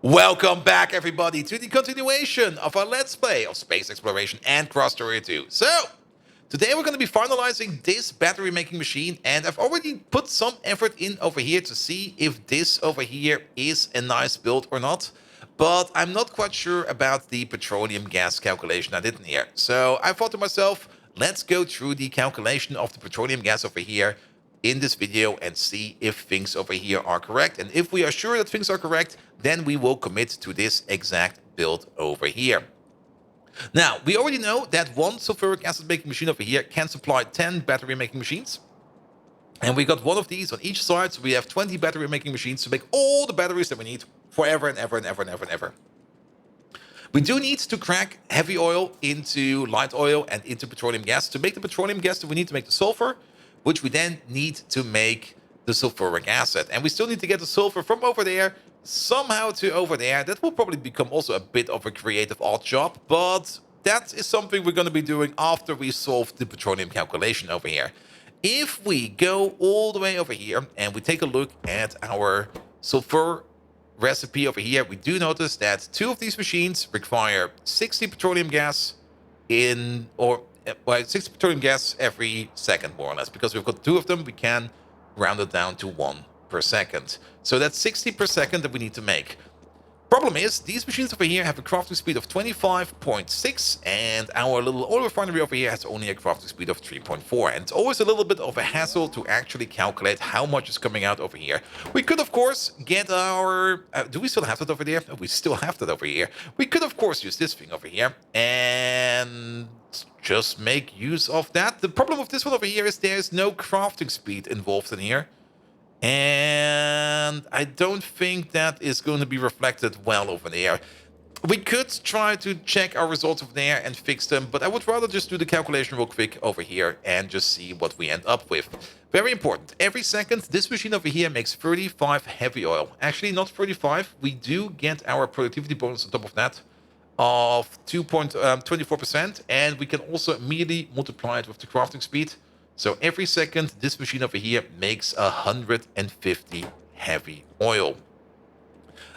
Welcome back, everybody, to the continuation of our Let's Play of Space Exploration and Krastorio 2. So, today we're going to be finalizing this battery making machine, and I've already put some effort in over here to see if this over here is a nice build or not. But I'm not quite sure about the petroleum gas calculation I did in here. So I thought to myself, let's go through the calculation of the petroleum gas over here in this video and see if things over here are correct. And if we are sure that things are correct, then we will commit to this exact build over here. Now, we already know that one sulfuric acid making machine over here can supply 10 battery making machines. And we got one of these on each side, so we have 20 battery making machines to make all the batteries that we need forever and ever and ever and ever and ever. We do need to crack heavy oil into light oil and into petroleum gas to make the petroleum gas that we need to make the sulfur, which we then need to make the sulfuric acid. And we still need to get the sulfur from over there somehow to over there. That will probably become also a bit of a creative odd job, but that is something we're going to be doing after we solve the petroleum calculation over here. If we go all the way over here and we take a look at our sulfur recipe over here, we do notice that two of these machines require 60 petroleum gas in, or well, 60 petroleum gas every second, more or less. Because we've got two of them, we can round it down to 1 per second. So that's 60 per second that we need to make. Problem is, these machines over here have a crafting speed of 25.6, and our little oil refinery over here has only a crafting speed of 3.4. And it's always a little bit of a hassle to actually calculate how much is coming out over here. We could, of course, get our... do we still have that over there? No, we still have that over here. We could, of course, use this thing over here and just make use of that. The problem with this one over here is there's no crafting speed involved in here. And I don't think that is going to be reflected well over there. We could try to check our results over there and fix them, but I would rather just do the calculation real quick over here and just see what we end up with. Very important. Every second, this machine over here makes 35 heavy oil. Actually, not 35. We do get our productivity bonus on top of that of 2.24%, and we can also immediately multiply it with the crafting speed. So every second, this machine over here makes 150 heavy oil.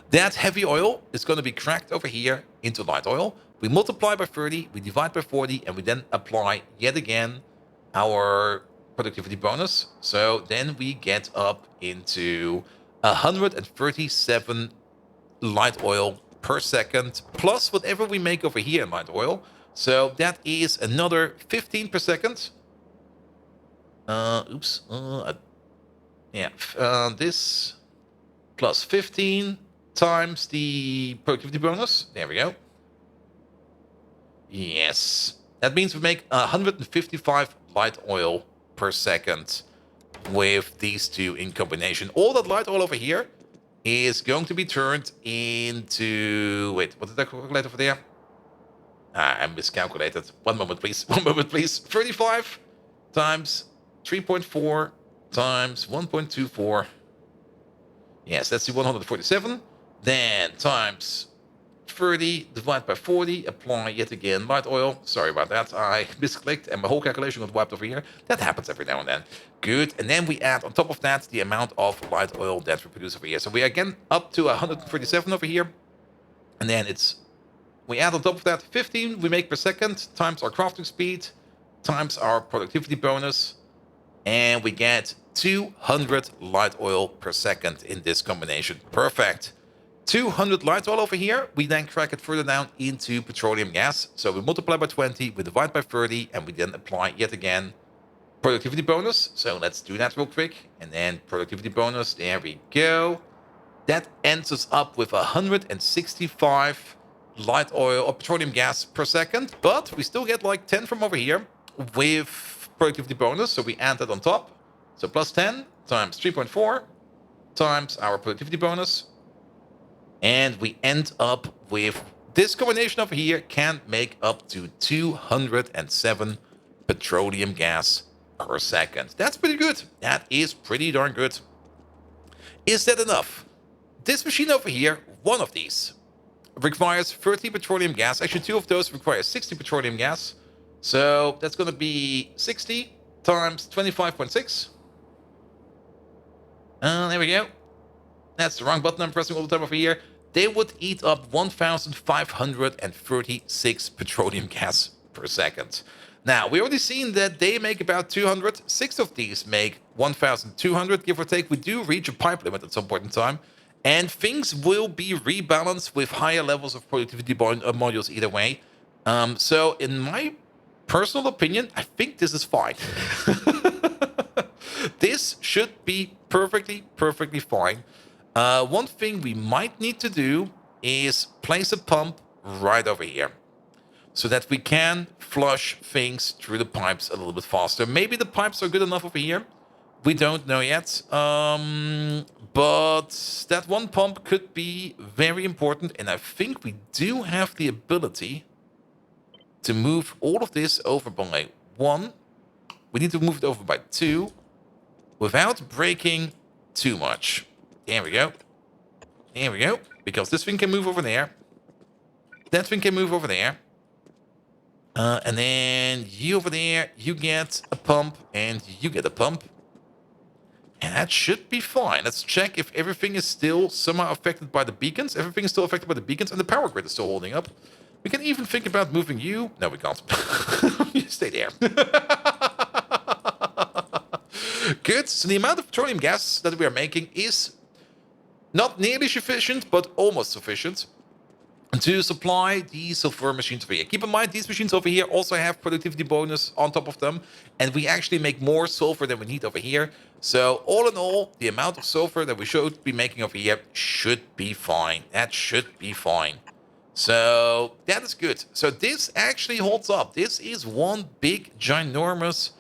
That heavy oil is going to be cracked over here into light oil. We multiply by 30, we divide by 40, and we then apply yet again our productivity bonus. So then we get up into 137 light oil per second, plus whatever we make over here in light oil. So that is another 15 per second. This plus 15 times the productivity bonus. There we go. Yes. That means we make 155 light oil per second with these two in combination. All that light oil over here is going to be turned into... Wait, what did I calculate over there? I miscalculated. One moment, please. 35 times 3.4 times 1.24. Yes, that's the 147. Then times 30 divided by 40. Apply yet again light oil. Sorry about that. I misclicked and my whole calculation got wiped over here. That happens every now and then. Good. And then we add on top of that the amount of light oil that we produce over here. So we are again up to 137 over here. And then we add on top of that 15 we make per second times our crafting speed times our productivity bonus. And we get 200 light oil per second in this combination. Perfect. 200 light oil over here. We then crack it further down into petroleum gas. So we multiply by 20, we divide by 30, and we then apply yet again productivity bonus. So let's do that real quick. And then productivity bonus. There we go. That ends us up with 165 light oil or petroleum gas per second. But we still get like 10 from over here with productivity bonus, so we add that on top. So plus 10 times 3.4 times our productivity bonus. And we end up with this combination over here can make up to 207 petroleum gas per second. That's pretty good. That is pretty darn good. Is that enough? This machine over here, one of these, requires 30 petroleum gas. Actually, two of those require 60 petroleum gas. So that's going to be 60 times 25.6. There we go. That's the wrong button I'm pressing all the time over here. they would eat up 1,536 petroleum gas per second. Now, we already seen that they make about 200. 6 of these make 1,200, give or take. We do reach a pipe limit at some point in time. And things will be rebalanced with higher levels of productivity modules either way. So, in my personal opinion, I think this is fine. This should be perfectly fine. One thing we might need to do is place a pump right over here so that we can flush things through the pipes a little bit faster. Maybe the pipes are good enough over here. We don't know yet. But that one pump could be very important. And I think we do have the ability to move all of this over by 1. We need to move it over by 2 without breaking too much. There we go. There we go. Because this thing can move over there. That thing can move over there. And then you over there, you get a pump, and you get a pump. And that should be fine. Let's check if everything is still somehow affected by the beacons. Everything is still affected by the beacons, and the power grid is still holding up. We can even think about moving you. No, we can't. You stay there. Good. So the amount of petroleum gas that we are making is not nearly sufficient, but almost sufficient to supply the sulfur machines over here. Keep in mind, these machines over here also have productivity bonus on top of them, and we actually make more sulfur than we need over here. So all in all, the amount of sulfur that we should be making over here should be fine. That should be fine. So that is good. So this actually holds up. This is one big, ginormous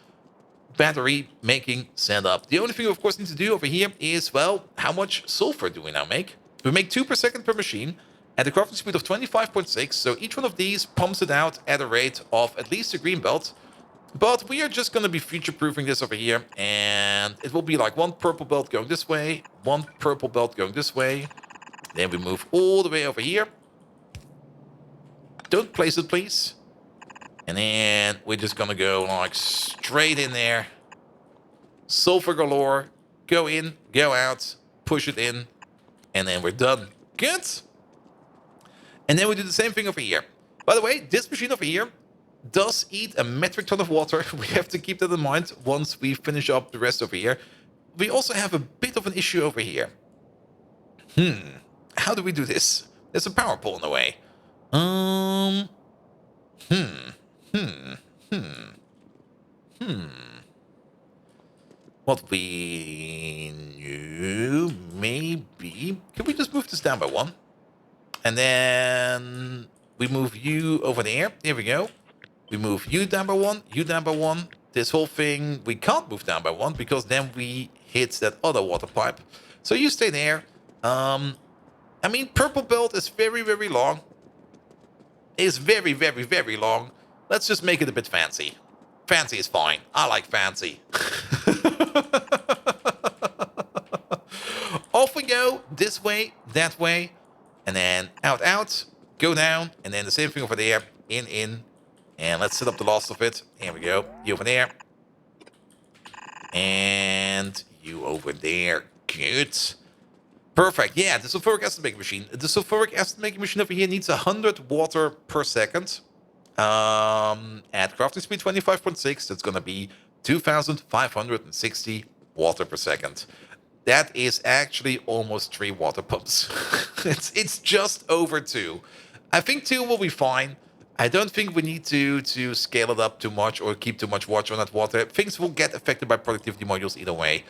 battery making setup. The only thing we of course need to do over here is, well, how much sulfur do we now make? We make 2 per second per machine at a crafting speed of 25.6. So each one of these pumps it out at a rate of at least a green belt. But we are just going to be future-proofing this over here. And it will be like 1 purple belt going this way, 1 purple belt going this way. Then we move all the way over here. Don't place it, please. And then we're just going to go like straight in there. Sulfur galore. Go in, go out, push it in. And then we're done. Good. And then we do the same thing over here. By the way, this machine over here does eat a metric ton of water. We have to keep that in mind once we finish up the rest over here. We also have a bit of an issue over here. How do we do this? There's a power pole in the way. What we knew, maybe... Can we just move this down by 1? And then we move you over there. There we go. We move you down by 1, you down by 1. This whole thing, we can't move down by 1 because then we hit that other water pipe. So you stay there. I mean, purple belt is very, very long. Is very, very, very long. Let's just make it a bit fancy. Fancy is fine. I like fancy. Off we go. This way, that way. And then out, out. Go down. And then the same thing over there. In, in. And let's set up the last of it. Here we go. You over there. And you over there. Good. Perfect. Yeah, the sulfuric acid making machine. The sulfuric acid making machine over here needs 100 water per second. At crafting speed 25.6, that's going to be 2,560 water per second. That is actually almost 3 water pumps. it's just over 2. I think 2 will be fine. I don't think we need to scale it up too much or keep too much watch on that water. Things will get affected by productivity modules either way.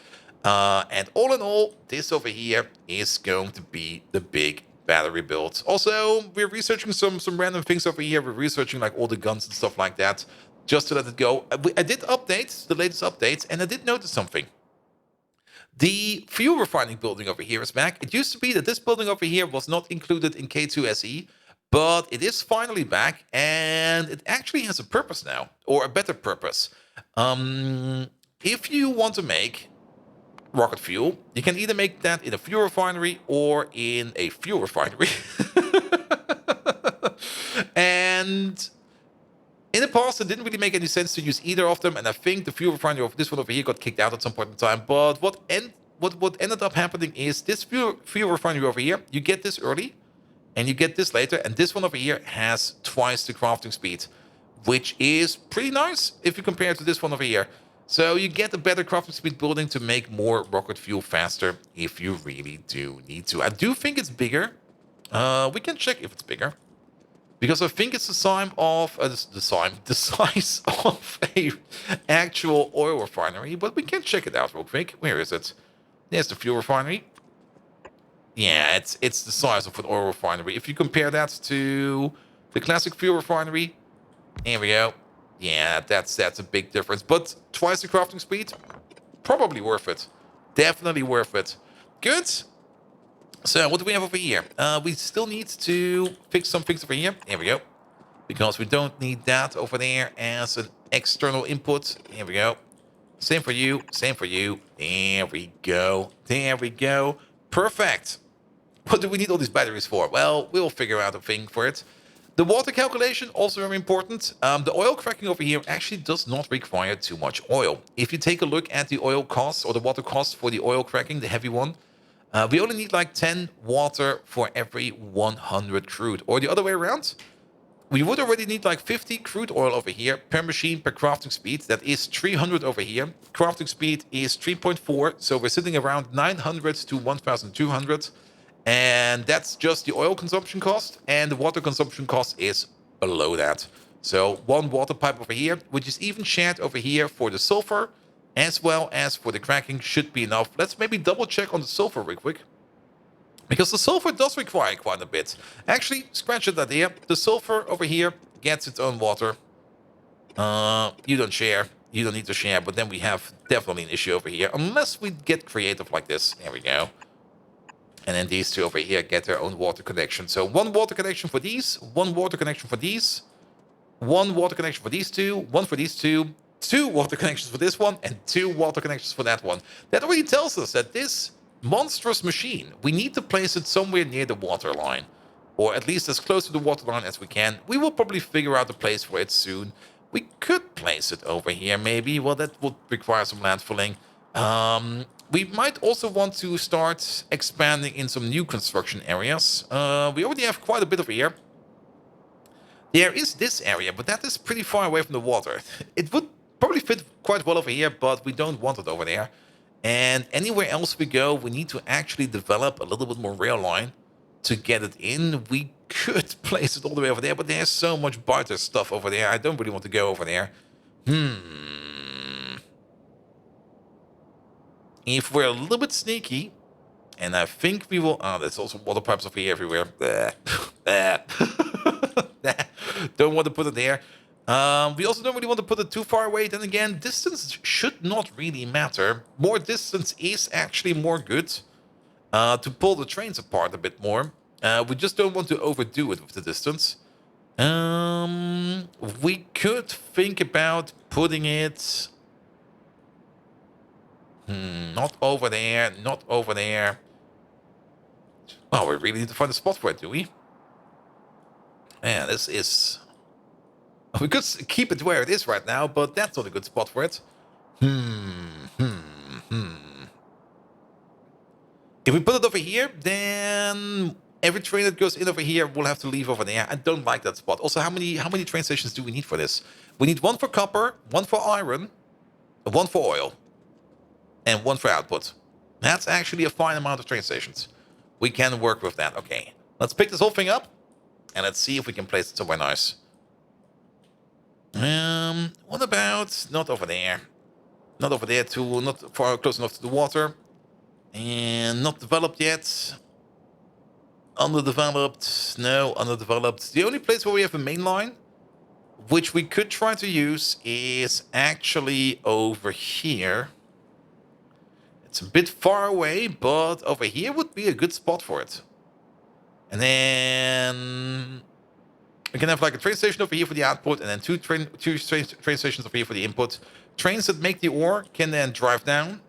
And all in all, this over here is going to be the big battery build. Also, we're researching some random things over here. We're researching like all the guns and stuff like that, just to let it go. I did update the latest updates, and I did notice something. The fuel refining building over here is back. It used to be that this building over here was not included in K2SE, but it is finally back, and it actually has a purpose now, or a better purpose. If you want to make rocket fuel, you can either make that in a fuel refinery or in a fuel refinery. And in the past, it didn't really make any sense to use either of them, and I think the fuel refinery of this one over here got kicked out at some point in time. But what ended up happening is this fuel refinery over here, you get this early, And you get this later. And this one over here has twice the crafting speed, which is pretty nice if you compare it to this one over here. So you get a better crafting speed building to make more rocket fuel faster if you really do need to. I do think it's bigger. We can check if it's bigger. Because I think it's the size of the size of a actual oil refinery, but we can check it out real quick. Where is it? There's the fuel refinery. Yeah, it's the size of an oil refinery. If you compare that to the classic fuel refinery, here we go. Yeah, that's a big difference. But twice the crafting speed, probably worth it. Definitely worth it. Good. So what do we have over here? We still need to fix some things over here. Here we go. Because we don't need that over there as an external input. Here we go. Same for you. Same for you. There we go. There we go. Perfect. What do we need all these batteries for? Well, we'll figure out a thing for it. The water calculation, also very important. The oil cracking over here actually does not require too much oil. If you take a look at the oil costs or the water costs for the oil cracking, the heavy one, we only need like 10 water for every 100 crude. Or the other way around, we would already need like 50 crude oil over here per machine per crafting speed. That is 300 over here. Crafting speed is 3.4, so we're sitting around 900 to 1,200. And that's just the oil consumption cost, and the water consumption cost is below that. So one water pipe over here, which is even shared over here for the sulfur, as well as for the cracking, should be enough. Let's maybe double check on the sulfur real quick. Because the sulfur does require quite a bit. Actually, scratch that idea. The sulfur over here gets its own water. You don't share. You don't need to share, but then we have definitely an issue over here. Unless we get creative like this. There we go. And then these two over here get their own water connection. So one water connection for these, one water connection for these, one water connection for these two, one for these two, two water connections for this one, and two water connections for that one. That already tells us that this monstrous machine, we need to place it somewhere near the water line. Or at least as close to the water line as we can. We will probably figure out a place for it soon. We could place it over here maybe. Well, that would require some landfilling. We might also want to start expanding in some new construction areas. We already have quite a bit over here. There is this area, but that is pretty far away from the water. It would probably fit quite well over here, but we don't want it over there. And anywhere else we go, we need to actually develop a little bit more rail line to get it in. We could place it all the way over there, but there's so much barter stuff over there. I don't really want to go over there. If we're a little bit sneaky, and I think we will... Oh, there's also water pipes over here everywhere. Don't want to put it there. We also don't really want to put it too far away. Then again, distance should not really matter. More distance is actually more good to pull the trains apart a bit more. We just don't want to overdo it with the distance. We could think about putting it... not over there, not over there. Oh, we really need to find a spot for it, do we? Yeah, this is... We could keep it where it is right now, but that's not a good spot for it. If we put it over here, then every train that goes in over here will have to leave over there. I don't like that spot. Also, how many train stations do we need for this? We need one for copper, one for iron, one for oil, and one for output. That's actually a fine amount of train stations. We can work with that. Okay, let's pick this whole thing up, and let's see if we can place it somewhere nice. What about not over there? Not over there too, not far close enough to the water. And not developed yet. Underdeveloped. No, underdeveloped. The only place where we have a main line, which we could try to use, is actually over here. It's a bit far away, but over here would be a good spot for it. And then... we can have like a train station over here for the output, and then two train stations over here for the input. Trains that make the ore can then drive down.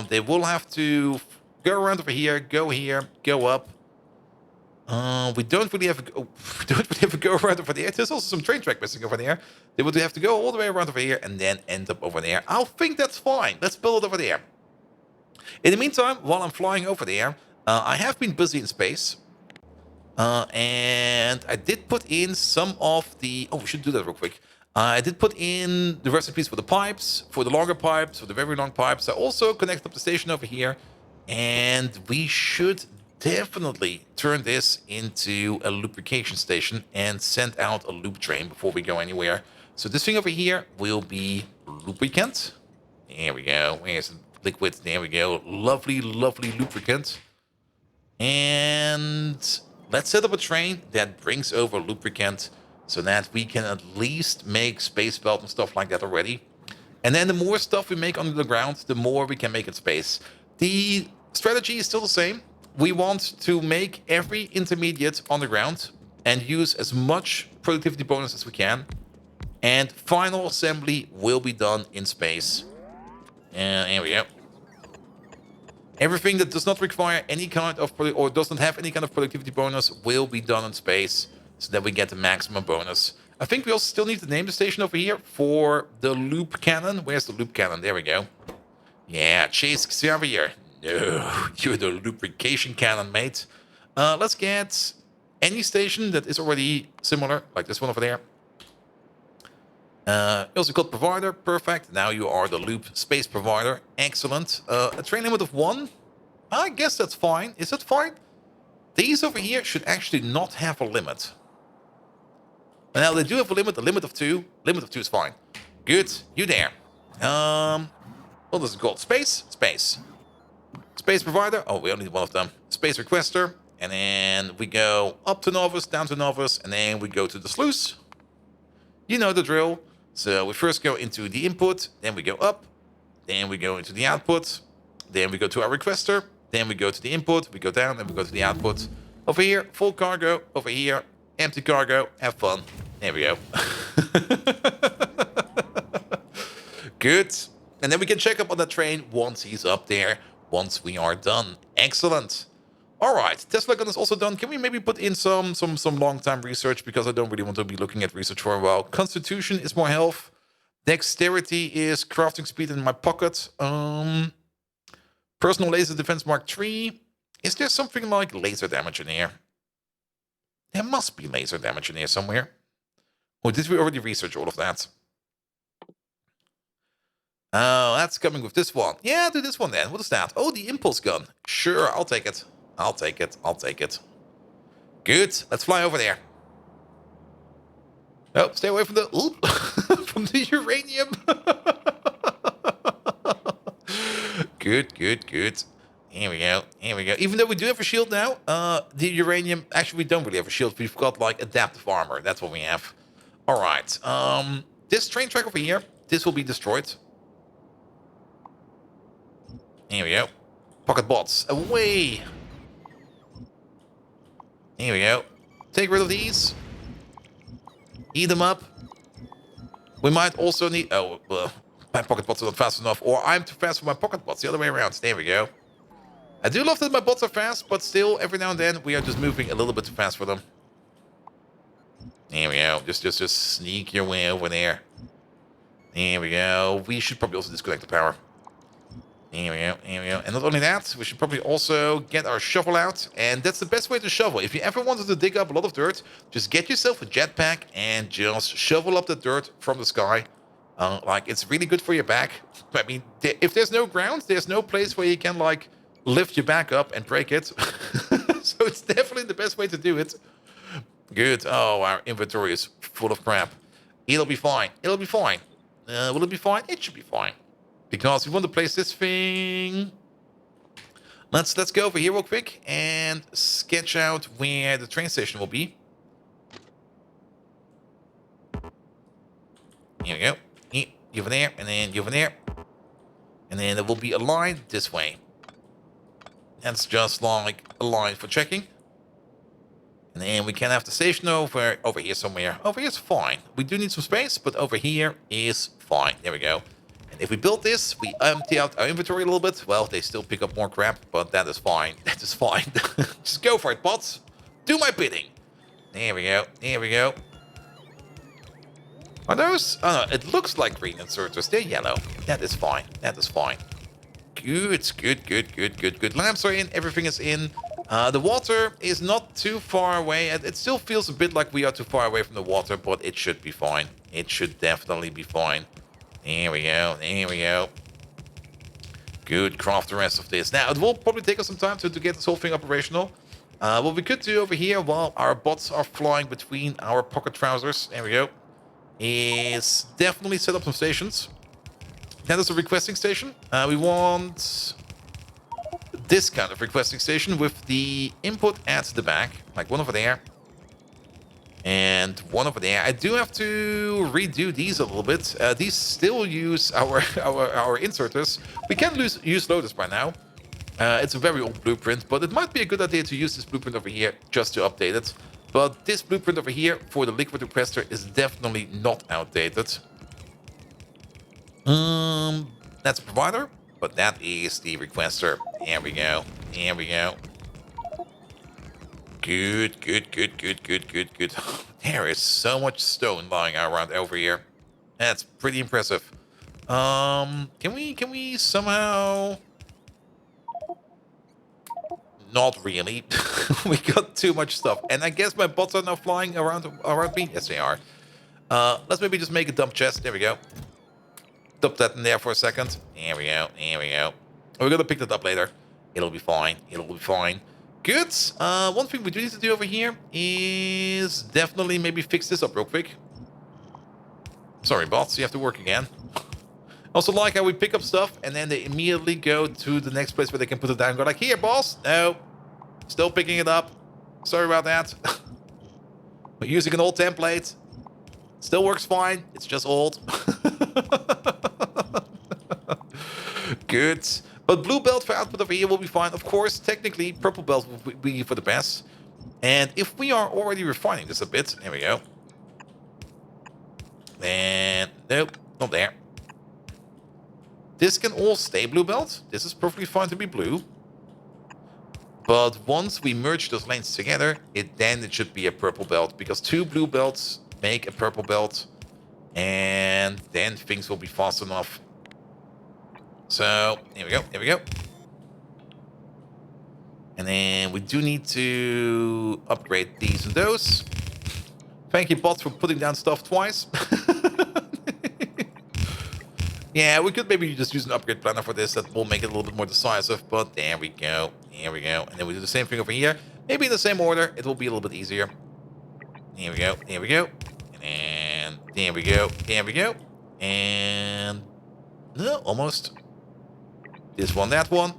They will have to go around over here, go up. We don't really have to go around over there. There's also some train track missing over there. They would have to go all the way around over here and then end up over there. I think that's fine. Let's build it over there. In the meantime, while I'm flying over there, I have been busy in space. And I did put in some of the... Oh, we should do that real quick. I did put in the recipes for the pipes, for the longer pipes, for the very long pipes. I also connected up the station over here. And we should definitely turn this into a lubrication station and send out a lube train before we go anywhere. So this thing over here will be lubricant. There we go. Where's the liquid? There we go. Lovely, lovely lubricant. And let's set up a train that brings over lubricant so that we can at least make space belt and stuff like that already. And then the more stuff we make under the ground, the more we can make in space. The strategy is still the same. We want to make every intermediate on the ground and use as much productivity bonus as we can. And final assembly will be done in space. And here we go. Everything that does not require any kind of, or doesn't have any kind of productivity bonus will be done in space so that we get the maximum bonus. I think we also still need to name the station over here for the loop cannon. Where's the loop cannon? There we go. Yeah, Chase Xavier. No, you're the lubrication cannon, mate. Let's get any station that is already similar, like this one over there. Also called provider, perfect. Now you are the loop space provider, excellent. A train limit of 1, I guess that's fine. Is that fine? These over here should actually not have a limit. Now they do have a limit of 2. Limit of 2 is fine. Good, you there. What is it called? Space? Space. Space provider. Oh, we only need one of them. Space requester. And then we go up to novice, down to novice, and then we go to the sluice. You know the drill. So we first go into the input, then we go up, then we go into the output, then we go to our requester, then we go to the input, we go down, then we go to the output. Over here, full cargo. Over here, empty cargo. Have fun. There we go. Good. And then we can check up on the train once he's up there, once we are done. Excellent. All right, Tesla gun is also done. Can we maybe put in some long-time research, because I don't really want to be looking at research for a while. Constitution is more health. Dexterity is crafting speed in my pocket. Personal laser defense Mark III. Is there something like laser damage in here? There must be laser damage in here somewhere. Or did we already research all of that? Oh, that's coming with this one. Yeah, do this one then. What is that? Oh, the impulse gun. Sure, I'll take it. I'll take it. I'll take it. Good. Let's fly over there. Oh, stay away from the from the uranium. Good, good, good. Here we go. Here we go. Even though we do have a shield now, the uranium, actually we don't really have a shield. We've got like adaptive armor. That's what we have. All right. This train track over here, this will be destroyed. Here we go. Pocket bots away. Here we go. Take rid of these. Eat them up. We might also need... Oh, my pocket bots are not fast enough. Or I'm too fast for my pocket bots. The other way around. There we go. I do love that my bots are fast, but still, every now and then, we are just moving a little bit too fast for them. There we go. Just sneak your way over there. There we go. We should probably also disconnect the power. Here we go, here we go. And not only that, we should probably also get our shovel out. And that's the best way to shovel. If you ever wanted to dig up a lot of dirt, just get yourself a jetpack and just shovel up the dirt from the sky. Like, it's really good for your back. I mean, if there's no ground, there's no place where you can, like, lift your back up and break it. So it's definitely the best way to do it. Good. Oh, our inventory is full of crap. It'll be fine. It'll be fine. Will it be fine? It should be fine. Because we want to place this thing. Let's go over here real quick and sketch out where the train station will be. Here we go. You over there, and then you over there. And then there will be a line this way. That's just like a line for checking. And then we can have the station over here somewhere. Over here is fine. We do need some space, but over here is fine. There we go. If we build this, we empty out our inventory a little bit. Well, they still pick up more crap, but that is fine. That is fine. Just go for it, bots. Do my bidding. There we go. There we go. Are those... Oh, no, it looks like green inserters. They're yellow. That is fine. That is fine. Good, good, good, good, good, good. Lamps are in. Everything is in. The water is not too far away. It still feels a bit like we are too far away from the water, but it should be fine. It should definitely be fine. There we go. There we go. Good, craft the rest of this. Now, it will probably take us some time to get this whole thing operational. What we could do over here while our bots are flying between our pocket trousers, there we go, is definitely set up some stations. That is a requesting station. We want this kind of requesting station with the input at the back, like one over there and one over there. I do have to redo these a little bit. These still use our inserters. We can use loaders by now. It's a very old blueprint, but it might be a good idea to use this blueprint over here just to update it. But this blueprint over here for the liquid requester is definitely not outdated. That's a provider, but that is the requester. There we go. There we go. Good, good, good, good, good, good, good. There is so much stone lying around over here. That's pretty impressive. Can we somehow... Not really. We got too much stuff. And I guess my bots are now flying around me. Yes, they are. Let's maybe just make a dump chest. There we go. Dump that in there for a second. There we go. There we go. We're gonna pick that up later. It'll be fine. It'll be fine. Good. One thing we do need to do over here is definitely maybe fix this up real quick. Sorry, bots. You have to work again. Also like how we pick up stuff and then they immediately go to the next place where they can put it down and go like, here, boss. No. Still picking it up. Sorry about that. We're using an old template. Still works fine. It's just old. Good. But blue belt for output over here will be fine. Of course, technically, purple belt will be for the best. And if we are already refining this a bit, there we go. Then, nope, not there. This can all stay blue belt. This is perfectly fine to be blue. But once we merge those lanes together, then it should be a purple belt. Because 2 blue belts make a purple belt. And then things will be fast enough. So, here we go, here we go. And then we do need to upgrade these and those. Thank you, bots, for putting down stuff twice. Yeah, we could maybe just use an upgrade planner for this. That will make it a little bit more decisive. But there we go. Here we go. And then we do the same thing over here. Maybe in the same order. It will be a little bit easier. Here we go. Here we go. And there we go. There we go. And... no, almost. This one, that one.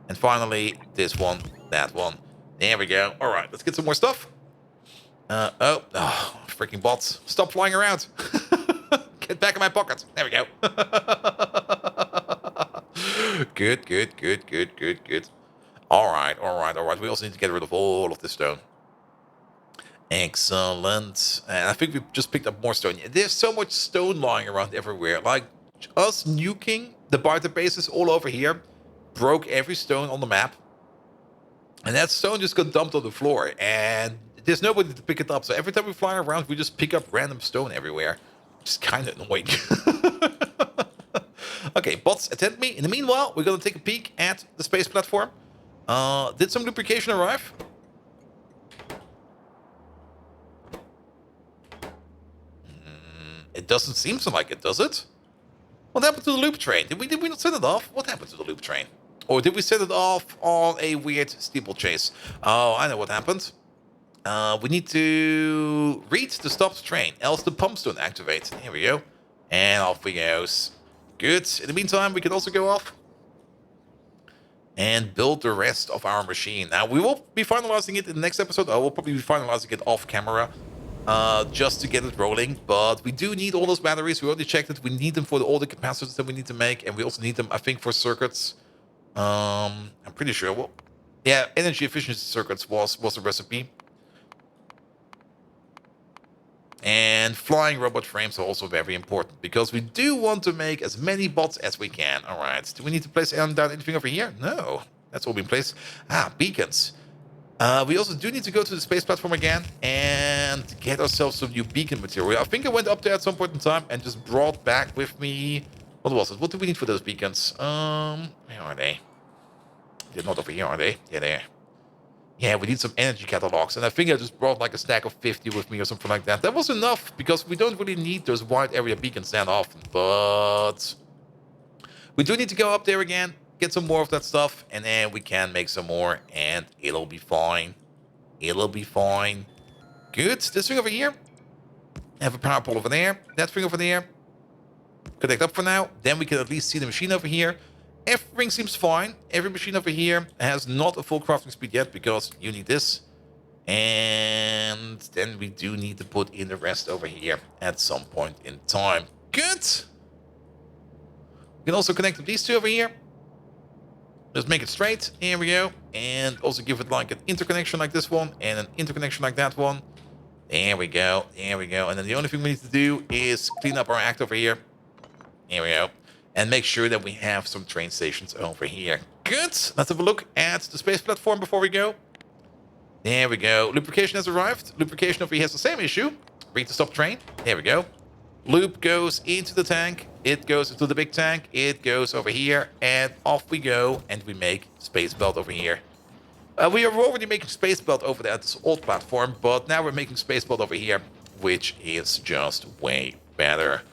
And finally, this one, that one. There we go. All right, let's get some more stuff. Oh, freaking bots. Stop flying around. Get back in my pocket. There we go. Good, good, good, good, good, good. All right, all right, all right. We also need to get rid of all of this stone. Excellent. And I think we just picked up more stone. There's so much stone lying around everywhere. Like, us nuking the barter bases all over here broke every stone on the map. And that stone just got dumped on the floor. And there's nobody to pick it up. So every time we fly around, we just pick up random stone everywhere. It's kind of annoying. Okay, bots, attend me. In the meanwhile, we're going to take a peek at the space platform. Did some lubrication arrive? It doesn't seem so like it, does it? What happened to the loop train? Did we not set it off? What happened to the loop train? Or did we set it off on a weird steeplechase? Oh, I know what happened. We need to read the stopped train, else the pumps don't activate. Here we go. And off we goes. Good. In the meantime, we can also go off and build the rest of our machine. Now, we will be finalizing it in the next episode. I will probably be finalizing it off camera. Just to get it rolling, but we do need all those batteries. We already checked it. We need them for all the capacitors that we need to make, and we also need them, I think, for circuits. I'm pretty sure. Well, yeah, energy efficiency circuits was the recipe. And flying robot frames are also very important because we do want to make as many bots as we can. All right. Do we need to place down anything over here? No, that's all been placed. Beacons. We also do need to go to the space platform again and get ourselves some new beacon material. I think I went up there at some point in time and just brought back with me... what was it? What do we need for those beacons? Where are they? They're not over here, are they? Yeah, there. Yeah, we need some energy catalogs. And I think I just brought like a stack of 50 with me or something like that. That was enough because we don't really need those wide area beacons that often. But we do need to go up there again, get some more of that stuff, and then we can make some more, and it'll be fine. It'll be fine. Good. This thing over here. Have a power pole over there. That thing over there. Connect up for now. Then we can at least see the machine over here. Everything seems fine. Every machine over here has not a full crafting speed yet because you need this. And then we do need to put in the rest over here at some point in time. Good. We can also connect up these two over here. Just make it straight. Here we go. And also give it like an interconnection like this one and an interconnection like that one. There we go. There we go. And then the only thing we need to do is clean up our act over here. Here we go. And make sure that we have some train stations over here. Good. Let's have a look at the space platform before we go. There we go. Lubrication has arrived. Lubrication over here has the same issue. Read to stop train. There we go. Lube goes into the tank. It goes into the big tank. It goes over here. And off we go. And we make space belt over here. We are already making space belt over there at this old platform. But now we're making space belt over here. Which is just way better.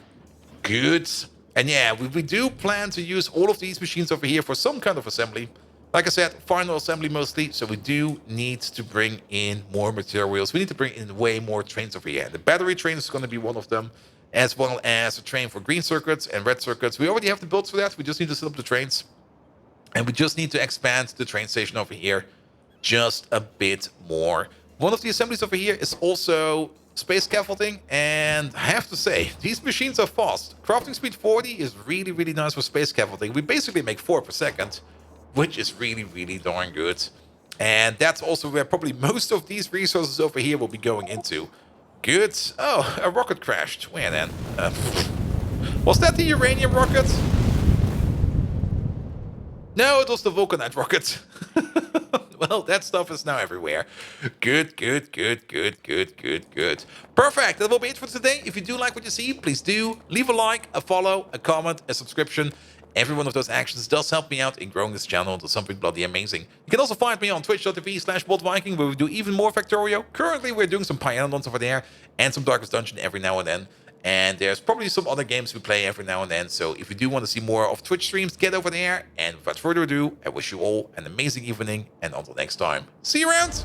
Good. And yeah, we do plan to use all of these machines over here for some kind of assembly. Like I said, final assembly mostly, so we do need to bring in more materials. We need to bring in way more trains over here. The battery train is going to be one of them, as well as a train for green circuits and red circuits. We already have the builds for that. We just need to set up the trains. And we just need to expand the train station over here just a bit more. One of the assemblies over here is also space scaffolding, and I have to say, these machines are fast. Crafting speed 40 is really, really nice for space scaffolding. We basically make 4 per second, which is really, really darn good. And that's also where probably most of these resources over here will be going into. Good. Oh, a rocket crashed. Where then? Was that the uranium rocket? No, it was the vulcanite rocket. Well, that stuff is now everywhere. Good, good, good, good, good, good, good. Perfect. That will be it for today. If you do like what you see, please do leave a like, a follow, a comment, a subscription. Every one of those actions does help me out in growing this channel into something bloody amazing. You can also find me on twitch.tv/BoldViking, where we do even more Factorio. Currently, we're doing some Pioneers over there and some Darkest Dungeon every now and then. And there's probably some other games we play every now and then. So if you do want to see more of Twitch streams, get over there. And without further ado, I wish you all an amazing evening. And until next time, see you around!